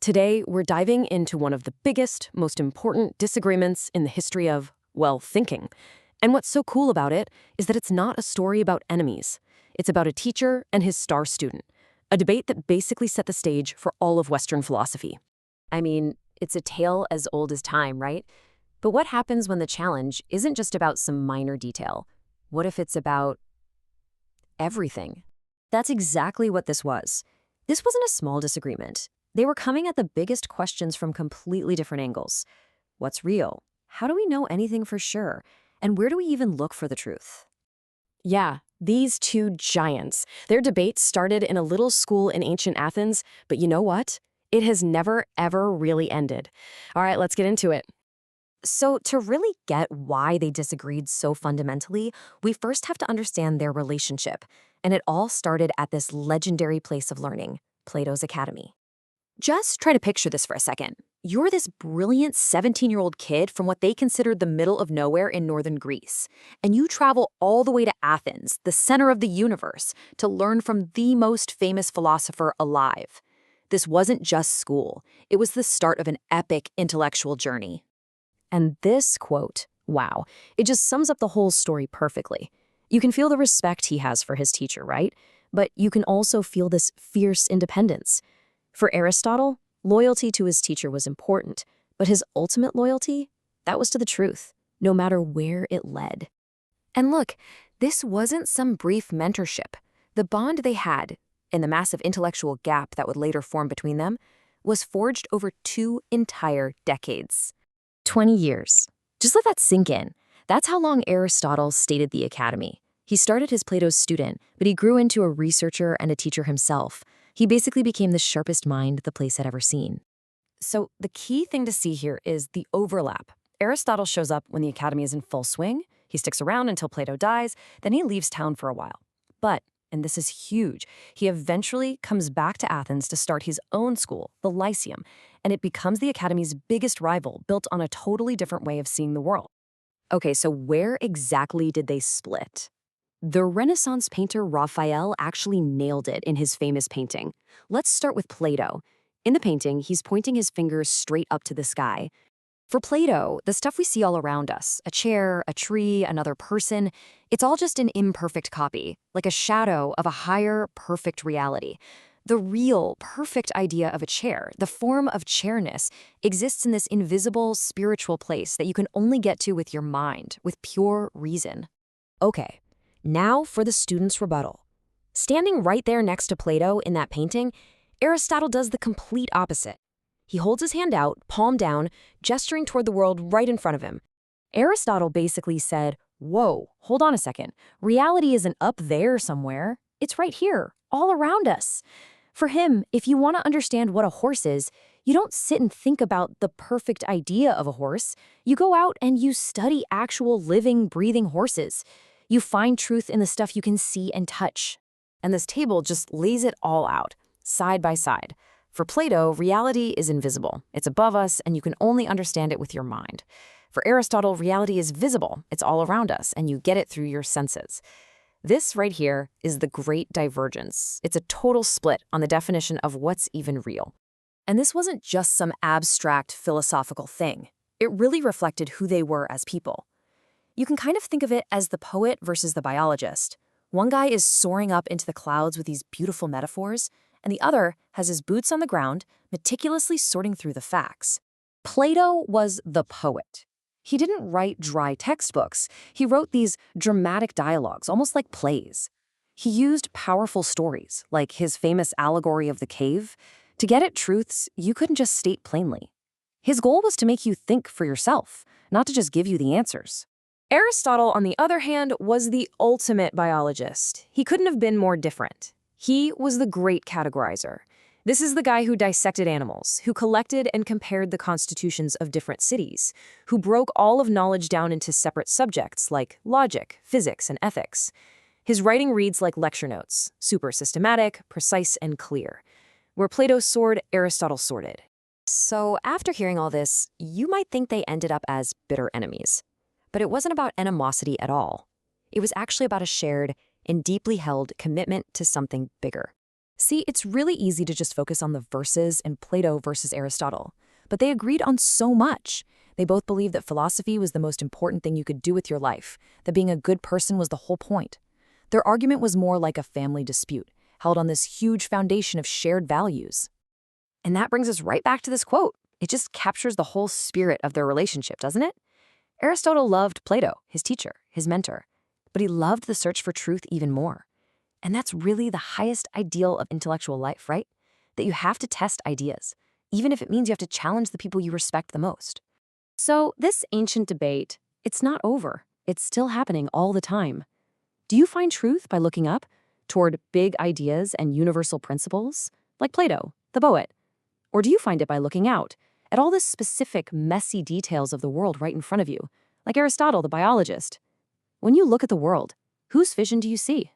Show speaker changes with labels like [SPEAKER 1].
[SPEAKER 1] Today, we're diving into one of the biggest, most important disagreements in the history of, well, thinking. And what's so cool about it is that it's not a story about enemies. It's about a teacher and his star student, a debate that basically set the stage for all of Western philosophy.
[SPEAKER 2] I mean, it's a tale as old as time, right? But what happens when the challenge isn't just about some minor detail? What if it's about everything? That's exactly what this was. This wasn't a small disagreement. They were coming at the biggest questions from completely different angles. What's real? How do we know anything for sure? And where do we even look for the truth?
[SPEAKER 1] Yeah, these two giants. Their debate started in a little school in ancient Athens, but you know what? It has never, ever really ended. All right, let's get into it.
[SPEAKER 2] So to really get why they disagreed so fundamentally, we first have to understand their relationship. And it all started at this legendary place of learning, Plato's Academy. Just try to picture this for a second. You're this brilliant 17-year-old kid from what they considered the middle of nowhere in northern Greece, and you travel all the way to Athens, the center of the universe, to learn from the most famous philosopher alive. This wasn't just school. It was the start of an epic intellectual journey.
[SPEAKER 1] And this quote, wow, it just sums up the whole story perfectly. You can feel the respect he has for his teacher, right? But you can also feel this fierce independence. For Aristotle, loyalty to his teacher was important, but his ultimate loyalty, that was to the truth, no matter where it led. And look, this wasn't some brief mentorship. The bond they had, and the massive intellectual gap that would later form between them, was forged over 2 entire decades. 20 years. Just let that sink in. That's how long Aristotle stayed at the Academy. He started as Plato's student, but he grew into a researcher and a teacher himself. He basically became the sharpest mind the place had ever seen. So the key thing to see here is the overlap. Aristotle shows up when the Academy is in full swing. He sticks around until Plato dies, then he leaves town for a while. But, and this is huge, he eventually comes back to Athens to start his own school, the Lyceum, and it becomes the Academy's biggest rival, built on a totally different way of seeing the world. Okay, so where exactly did they split? The Renaissance painter Raphael actually nailed it in his famous painting. Let's start with Plato. In the painting, he's pointing his fingers straight up to the sky. For Plato, the stuff we see all around us, a chair, a tree, another person, it's all just an imperfect copy, like a shadow of a higher, perfect reality. The real, perfect idea of a chair, the form of chairness, exists in this invisible, spiritual place that you can only get to with your mind, with pure reason. Okay. Now for the student's rebuttal. Standing right there next to Plato in that painting, Aristotle does the complete opposite. He holds his hand out, palm down, gesturing toward the world right in front of him. Aristotle basically said, whoa, hold on a second. Reality isn't up there somewhere. It's right here, all around us. For him, if you want to understand what a horse is, you don't sit and think about the perfect idea of a horse. You go out and you study actual living, breathing horses. You find truth in the stuff you can see and touch. And this table just lays it all out, side by side. For Plato, reality is invisible. It's above us, and you can only understand it with your mind. For Aristotle, reality is visible. It's all around us, and you get it through your senses. This right here is the great divergence. It's a total split on the definition of what's even real. And this wasn't just some abstract philosophical thing. It really reflected who they were as people. You can kind of think of it as the poet versus the biologist. One guy is soaring up into the clouds with these beautiful metaphors, and the other has his boots on the ground, meticulously sorting through the facts. Plato was the poet. He didn't write dry textbooks. He wrote these dramatic dialogues, almost like plays. He used powerful stories, like his famous allegory of the cave. To get at truths you couldn't just state plainly. His goal was to make you think for yourself, not to just give you the answers. Aristotle, on the other hand, was the ultimate biologist. He couldn't have been more different. He was the great categorizer. This is the guy who dissected animals, who collected and compared the constitutions of different cities, who broke all of knowledge down into separate subjects like logic, physics, and ethics. His writing reads like lecture notes, super systematic, precise, and clear. Where Plato soared, Aristotle sorted. So after hearing all this, you might think they ended up as bitter enemies. But it wasn't about animosity at all. It was actually about a shared and deeply held commitment to something bigger.
[SPEAKER 3] See, it's really easy to just focus on the verses in Plato versus Aristotle, but they agreed on so much. They both believed that philosophy was the most important thing you could do with your life, that being a good person was the whole point. Their argument was more like a family dispute, held on this huge foundation of shared values.
[SPEAKER 2] And that brings us right back to this quote. It just captures the whole spirit of their relationship, doesn't it? Aristotle loved Plato, his teacher, his mentor, but he loved the search for truth even more. And that's really the highest ideal of intellectual life, right? That you have to test ideas, even if it means you have to challenge the people you respect the most.
[SPEAKER 1] So this ancient debate, it's not over. It's still happening all the time. Do you find truth by looking up toward big ideas and universal principles, like Plato, the poet? Or do you find it by looking out at all the specific, messy details of the world right in front of you, like Aristotle, the biologist? When you look at the world, whose vision do you see?